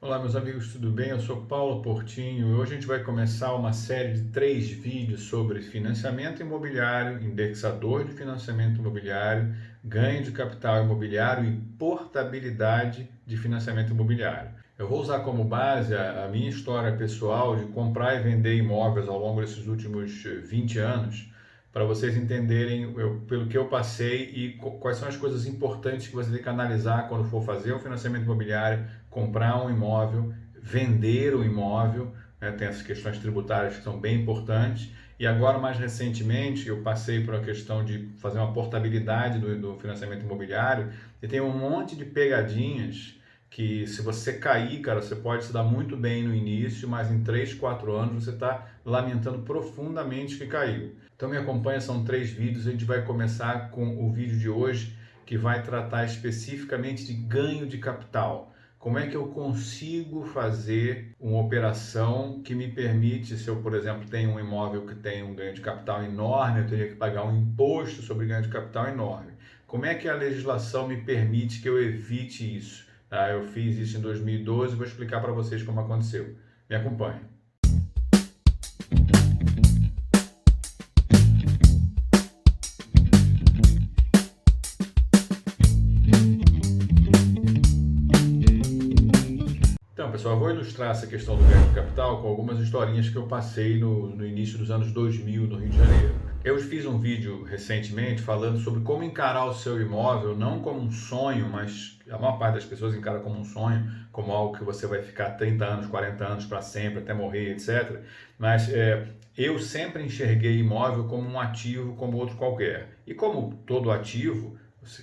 Olá, meus amigos, tudo bem? Eu sou Paulo Portinho e hoje a gente vai começar uma série de 3 vídeos sobre financiamento imobiliário, indexador de financiamento imobiliário, ganho de capital imobiliário e portabilidade de financiamento imobiliário. Eu vou usar como base a minha história pessoal de comprar e vender imóveis ao longo desses últimos 20 anos, para vocês entenderem pelo que eu passei e quais são as coisas importantes que você tem que analisar quando for fazer um financiamento imobiliário, comprar um imóvel, vender o imóvel, né? Tem essas questões tributárias que são bem importantes. E agora, mais recentemente, eu passei por uma questão de fazer uma portabilidade do financiamento imobiliário e tem um monte de pegadinhas que, se você cair, cara, você pode se dar muito bem no início, mas em 3, 4 anos você está lamentando profundamente que caiu. Então me acompanha, são 3 vídeos, a gente vai começar com o vídeo de hoje, que vai tratar especificamente de ganho de capital. Como é que eu consigo fazer uma operação que me permite, se eu, por exemplo, tenho um imóvel que tem um ganho de capital enorme, eu teria que pagar um imposto sobre ganho de capital enorme. Como é que a legislação me permite que eu evite isso? Eu fiz isso em 2012 e vou explicar para vocês como aconteceu. Me acompanhe. Então, pessoal, eu vou ilustrar essa questão do ganho de capital com algumas historinhas que eu passei no início dos anos 2000 no Rio de Janeiro. Eu fiz um vídeo recentemente falando sobre como encarar o seu imóvel não como um sonho, mas a maior parte das pessoas encara como um sonho, como algo que você vai ficar 30 anos, 40 anos para sempre, até morrer, etc. Mas eu sempre enxerguei imóvel como um ativo como outro qualquer. E como todo ativo,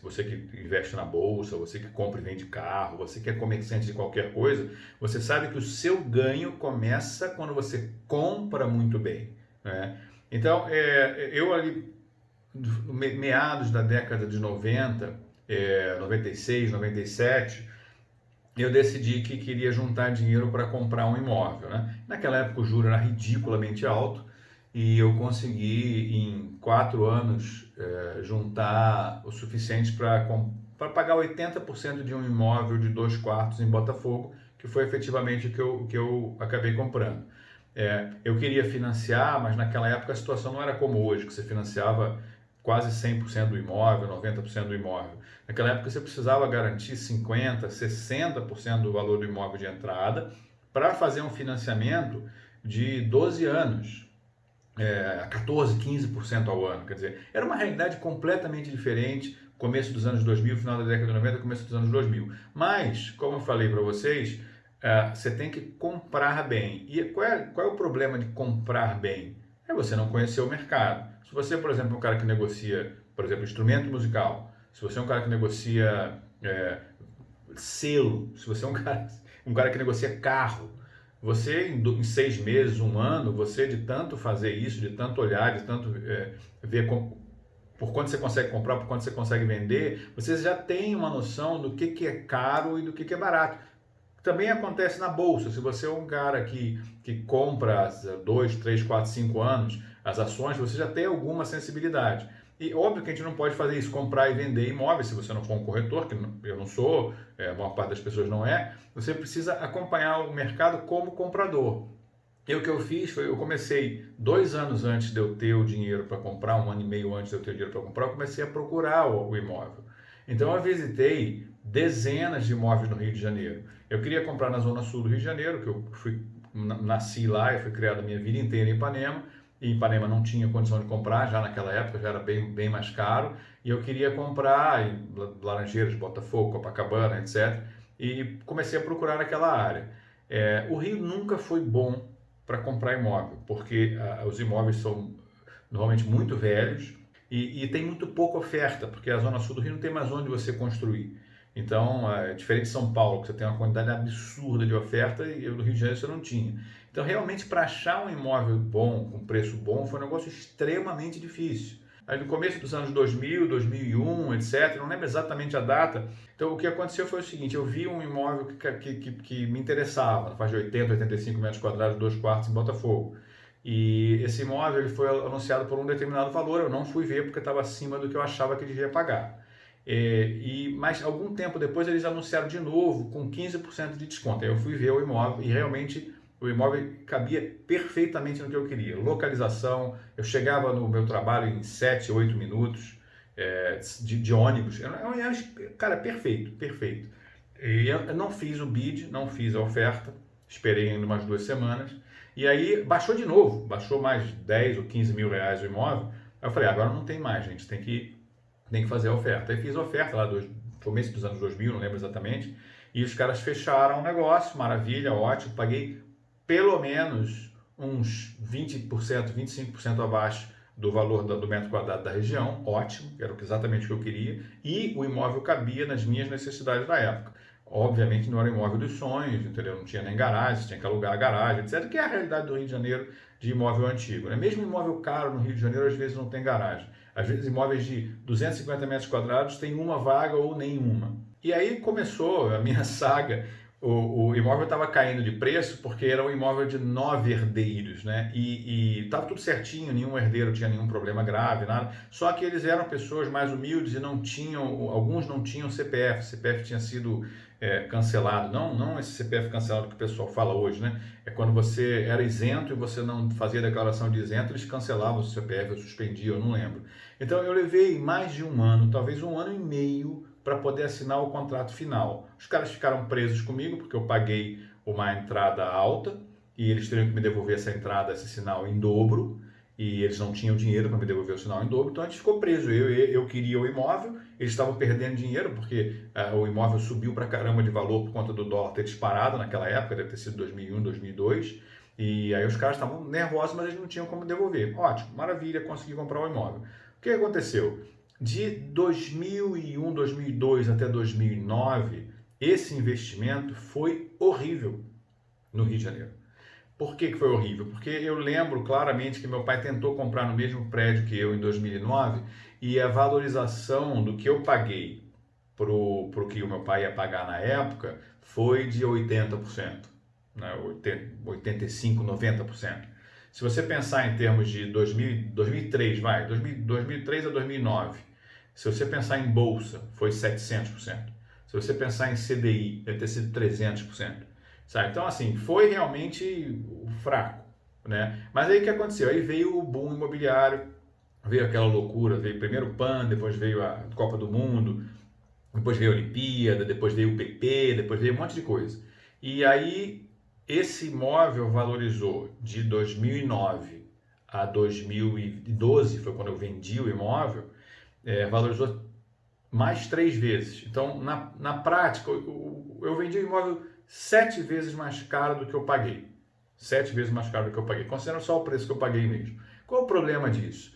você que investe na bolsa, você que compra e vende carro, você que é comerciante de qualquer coisa, você sabe que o seu ganho começa quando você compra muito bem, né? Então, eu ali, meados da década de 90, 96, 97, eu decidi que queria juntar dinheiro para comprar um imóvel, né? Naquela época o juro era ridiculamente alto e eu consegui em 4 anos juntar o suficiente para pagar 80% de um imóvel de 2 quartos em Botafogo, que foi efetivamente o que eu acabei comprando. Eu queria financiar, mas naquela época a situação não era como hoje, que você financiava quase 100% do imóvel, 90% do imóvel. Naquela época você precisava garantir 50%, 60% do valor do imóvel de entrada para fazer um financiamento de 12 anos, 14, 15% ao ano. Quer dizer, era uma realidade completamente diferente, começo dos anos 2000, final da década de 90, começo dos anos 2000. Mas, como eu falei para vocês, você tem que comprar bem. E qual é o problema de comprar bem? É você não conhecer o mercado. Se você, por exemplo, é um cara que negocia, por exemplo, instrumento musical, se você é um cara que negocia selo, se você é um cara que negocia carro, você em 6 meses, um ano, você de tanto fazer isso, de tanto olhar, de tanto ver por quanto você consegue comprar, por quanto você consegue vender, você já tem uma noção do que é caro e do que é barato. Também acontece na bolsa. Se você é um cara que compra há 2, 3, 4, 5 anos as ações, você já tem alguma sensibilidade. E óbvio que a gente não pode fazer isso, comprar e vender imóveis, se você não for um corretor, que eu não sou, a maior parte das pessoas não é, você precisa acompanhar o mercado como comprador. E o que eu fiz foi, eu comecei 2 anos antes de eu ter o dinheiro para comprar, um ano e meio antes de eu ter o dinheiro para comprar, eu comecei a procurar o imóvel. Então eu visitei dezenas de imóveis no Rio de Janeiro. Eu queria comprar na zona sul do Rio de Janeiro, que eu nasci lá e fui criado a minha vida inteira em Ipanema, e em Ipanema não tinha condição de comprar, já naquela época já era bem mais caro, e eu queria comprar em Laranjeiras, Botafogo, Copacabana, etc. E comecei a procurar naquela área. O Rio nunca foi bom para comprar imóvel, porque os imóveis são normalmente muito velhos e tem muito pouca oferta, porque a zona sul do Rio não tem mais onde você construir. Então, diferente de São Paulo, que você tem uma quantidade absurda de oferta, e no Rio de Janeiro você não tinha. Então, realmente, para achar um imóvel bom, com preço bom, foi um negócio extremamente difícil. Aí, no começo dos anos 2000, 2001, etc., não lembro exatamente a data. Então, o que aconteceu foi o seguinte: eu vi um imóvel que me interessava, na faixa de 80, 85 metros quadrados, 2 quartos em Botafogo. E esse imóvel ele foi anunciado por um determinado valor, eu não fui ver porque estava acima do que eu achava que devia pagar. Mas algum tempo depois eles anunciaram de novo com 15% de desconto. Aí eu fui ver o imóvel e realmente o imóvel cabia perfeitamente no que eu queria. Localização, eu chegava no meu trabalho em 7, 8 minutos de ônibus. Cara, perfeito, perfeito. E eu não fiz o bid, não fiz a oferta, esperei ainda umas 2 semanas. E aí baixou de novo, baixou mais 10 ou 15 mil reais o imóvel. Aí eu falei, agora não tem mais, gente, tem que fazer a oferta. Aí fiz a oferta lá no começo dos anos 2000, não lembro exatamente, e os caras fecharam o negócio, maravilha, ótimo, paguei pelo menos uns 20%, 25% abaixo do valor do metro quadrado da região, ótimo, era exatamente o que eu queria, e o imóvel cabia nas minhas necessidades da época. Obviamente não era o imóvel dos sonhos, entendeu? Não tinha nem garagem, tinha que alugar a garagem, etc., que é a realidade do Rio de Janeiro de imóvel antigo, né? Mesmo imóvel caro no Rio de Janeiro, às vezes não tem garagem. Às vezes imóveis de 250 metros quadrados tem uma vaga ou nenhuma. E aí começou a minha saga. O imóvel estava caindo de preço porque era um imóvel de 9 herdeiros, né? E estava tudo certinho, nenhum herdeiro tinha nenhum problema grave, nada. Só que eles eram pessoas mais humildes e não tinham, alguns não tinham CPF. O CPF tinha sido cancelado. Não esse CPF cancelado que o pessoal fala hoje, né? É quando você era isento e você não fazia declaração de isento, eles cancelavam o CPF, ou suspendiam, eu não lembro. Então eu levei mais de um ano, talvez um ano e meio, para poder assinar o contrato final. Os caras ficaram presos comigo porque eu paguei uma entrada alta e eles teriam que me devolver essa entrada, esse sinal em dobro, e eles não tinham dinheiro para me devolver o sinal em dobro, então a gente ficou preso. Eu queria o imóvel, eles estavam perdendo dinheiro porque o imóvel subiu para caramba de valor por conta do dólar ter disparado naquela época, deve ter sido 2001, 2002, e aí os caras estavam nervosos, mas eles não tinham como devolver. Ótimo, maravilha, consegui comprar o imóvel. O que aconteceu? De 2001, 2002 até 2009, esse investimento foi horrível no Rio de Janeiro. Por que foi horrível? Porque eu lembro claramente que meu pai tentou comprar no mesmo prédio que eu em 2009 e a valorização do que eu paguei pro que o meu pai ia pagar na época foi de 80%, né? 85%, 90%. Se você pensar em termos de 2003, 2003 a 2009, se você pensar em bolsa, foi 700%. Se você pensar em CDI, deve ter sido 300%. Sabe? Então, assim, foi realmente fraco, né? Mas aí o que aconteceu? Aí veio o boom imobiliário, veio aquela loucura, veio primeiro o PAN, depois veio a Copa do Mundo, depois veio a Olimpíada, depois veio o PP, depois veio um monte de coisa. E aí esse imóvel valorizou de 2009 a 2012, foi quando eu vendi o imóvel, valorizou mais 3 vezes. Então, na prática, eu vendi o imóvel 7 vezes mais caro do que eu paguei. 7 vezes mais caro do que eu paguei, considerando só o preço que eu paguei mesmo. Qual o problema disso?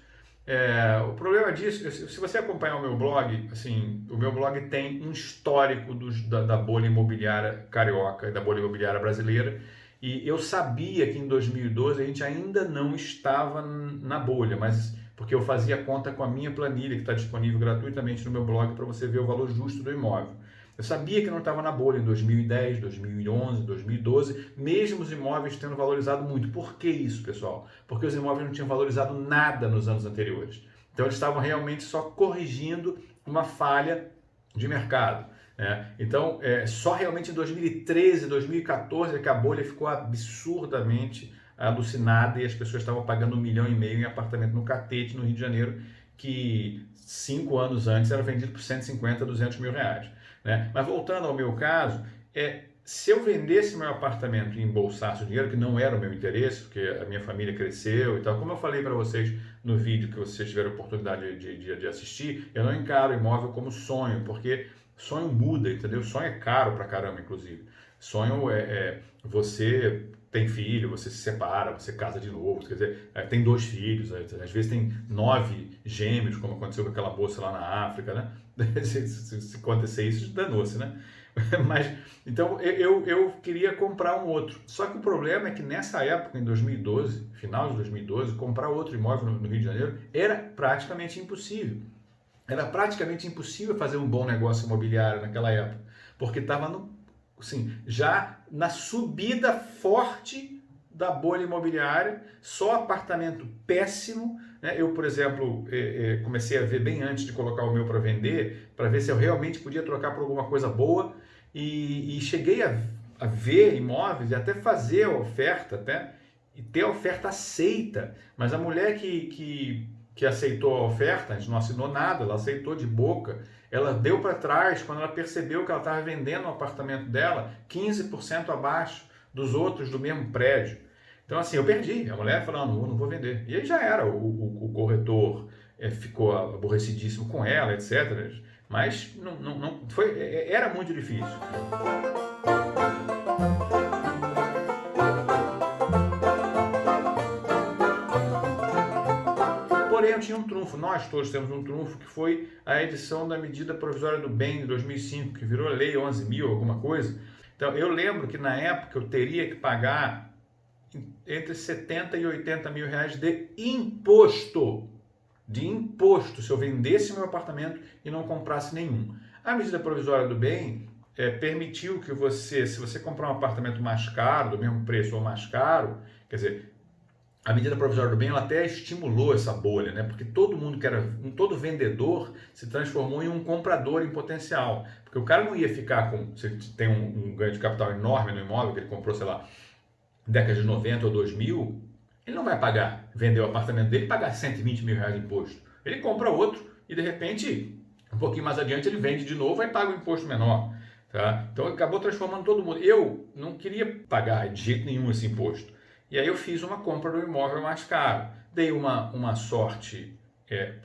O problema disso, se você acompanhar o meu blog, assim, o meu blog tem um histórico da bolha imobiliária carioca e da bolha imobiliária brasileira, e eu sabia que em 2012 a gente ainda não estava na bolha, mas porque eu fazia conta com a minha planilha, que está disponível gratuitamente no meu blog para você ver o valor justo do imóvel. Eu sabia que não estava na bolha em 2010, 2011, 2012, mesmo os imóveis tendo valorizado muito. Por que isso, pessoal? Porque os imóveis não tinham valorizado nada nos anos anteriores. Então eles estavam realmente só corrigindo uma falha de mercado, né? Então, só realmente em 2013, 2014 é que a bolha ficou absurdamente alucinada e as pessoas estavam pagando 1,5 milhão em apartamento no Catete, no Rio de Janeiro, que 5 anos antes era vendido por 150, 200 mil reais. Né? Mas voltando ao meu caso, se eu vendesse meu apartamento e embolsasse o dinheiro, que não era o meu interesse, porque a minha família cresceu e tal, como eu falei para vocês no vídeo que vocês tiveram a oportunidade de assistir, eu não encaro imóvel como sonho, porque sonho muda, entendeu? Sonho é caro pra caramba, inclusive. Sonho você tem filho, você se separa, você casa de novo, quer dizer, tem 2 filhos, às vezes tem 9 gêmeos, como aconteceu com aquela moça lá na África, né? Se acontecer isso, danou-se, né? Mas, então, eu queria comprar um outro. Só que o problema é que nessa época, em 2012, final de 2012, comprar outro imóvel no Rio de Janeiro era praticamente impossível. Era praticamente impossível fazer um bom negócio imobiliário naquela época, porque estava assim, já na subida forte da bolha imobiliária, só apartamento péssimo, né? Eu, por exemplo, comecei a ver bem antes de colocar o meu para vender, para ver se eu realmente podia trocar por alguma coisa boa e cheguei a ver imóveis e até fazer a oferta, até, e ter a oferta aceita. Mas a mulher que aceitou a oferta, a gente não assinou nada, ela aceitou de boca, ela deu para trás quando ela percebeu que ela estava vendendo o apartamento dela 15% abaixo dos outros do mesmo prédio. Então, assim, eu perdi. A mulher falando, não vou vender. E aí já era. O corretor ficou aborrecidíssimo com ela, etc. Mas não foi, era muito difícil. Porém, eu tinha um trunfo, nós todos temos um trunfo, que foi a edição da medida provisória do bem de 2005, que virou lei 11.000, alguma coisa. Então, eu lembro que na época eu teria que pagar entre 70 e 80 mil reais de imposto. De imposto, se eu vendesse meu apartamento e não comprasse nenhum. A medida provisória do bem permitiu que você, se você comprar um apartamento mais caro, do mesmo preço ou mais caro, quer dizer, a medida provisória do bem ela até estimulou essa bolha, né? Porque todo mundo todo vendedor se transformou em um comprador em potencial. Porque o cara não ia ficar com, se tem um ganho de capital enorme no imóvel que ele comprou, sei lá, década de 90 ou 2000, ele não vai vender o apartamento dele e pagar 120 mil reais de imposto. Ele compra outro e de repente, um pouquinho mais adiante, ele vende de novo e paga um imposto menor. Tá? Então acabou transformando todo mundo. Eu não queria pagar de jeito nenhum esse imposto. E aí eu fiz uma compra do imóvel mais caro. Dei uma sorte,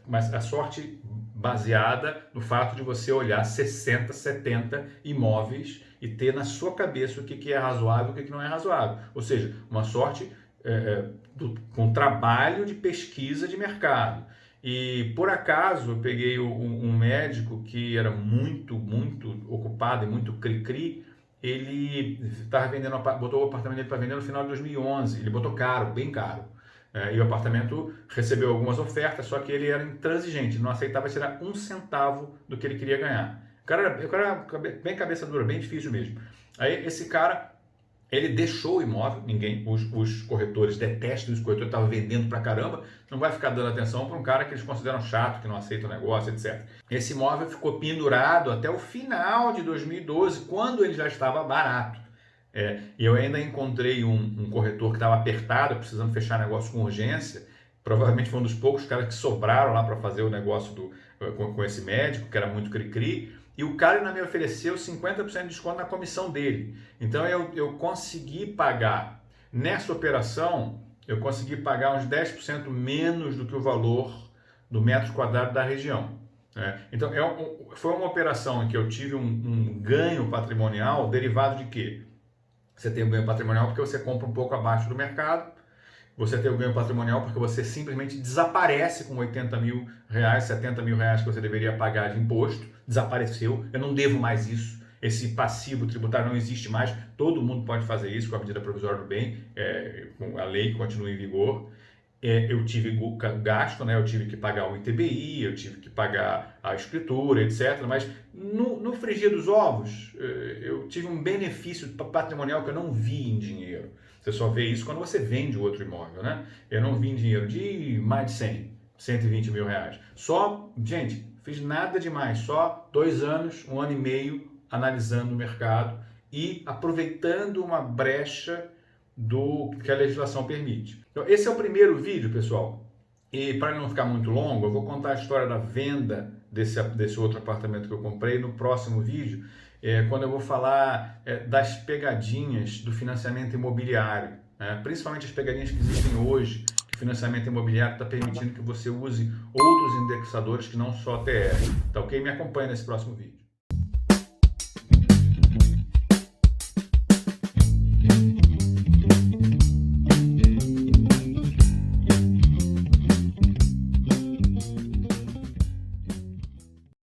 mas a sorte baseada no fato de você olhar 60, 70 imóveis e ter na sua cabeça o que é razoável e o que não é razoável. Ou seja, uma sorte com trabalho de pesquisa de mercado. E por acaso eu peguei um médico que era muito ocupado e muito cri-cri. Ele estava vendendo, botou o apartamento dele para vender no final de 2011. Ele botou caro, bem caro. E o apartamento recebeu algumas ofertas, só que ele era intransigente, não aceitava tirar um centavo do que ele queria ganhar. O cara era bem cabeça dura, bem difícil mesmo. Aí esse cara, ele deixou o imóvel, os corretores detestam, os corretores estavam vendendo pra caramba, não vai ficar dando atenção para um cara que eles consideram chato, que não aceita o negócio, etc. Esse imóvel ficou pendurado até o final de 2012, quando ele já estava barato. E eu ainda encontrei um corretor que estava apertado, precisando fechar negócio com urgência. Provavelmente foi um dos poucos caras que sobraram lá para fazer o negócio com esse médico, que era muito cri-cri. E o cara ainda me ofereceu 50% de desconto na comissão dele. Então eu consegui pagar, nessa operação, eu consegui pagar uns 10% menos do que o valor do metro quadrado da região. Então foi uma operação em que eu tive um ganho patrimonial derivado de quê? Você tem um ganho patrimonial porque você compra um pouco abaixo do mercado. Você tem o ganho patrimonial porque você simplesmente desaparece com 80 mil reais, 70 mil reais que você deveria pagar de imposto. Desapareceu, eu não devo mais isso. Esse passivo tributário não existe mais. Todo mundo pode fazer isso com a medida provisória do bem, com a lei que continua em vigor. Eu tive gasto, né? Eu tive que pagar o ITBI, eu tive que pagar a escritura, etc. Mas no frigir dos ovos, eu tive um benefício patrimonial que eu não vi em dinheiro. Você só vê isso quando você vende o outro imóvel, né? Eu não vi em dinheiro de mais de 120 mil reais. Gente, fiz nada demais, só 2 anos, 1 ano e meio analisando o mercado e aproveitando uma brecha que a legislação permite. Então, esse é o primeiro vídeo, pessoal. E para não ficar muito longo, eu vou contar a história da venda desse outro apartamento que eu comprei no próximo vídeo, quando eu vou falar das pegadinhas do financiamento imobiliário, principalmente as pegadinhas que existem hoje, que o financiamento imobiliário está permitindo que você use outros indexadores que não só TR. Tá ok? Me acompanha nesse próximo vídeo.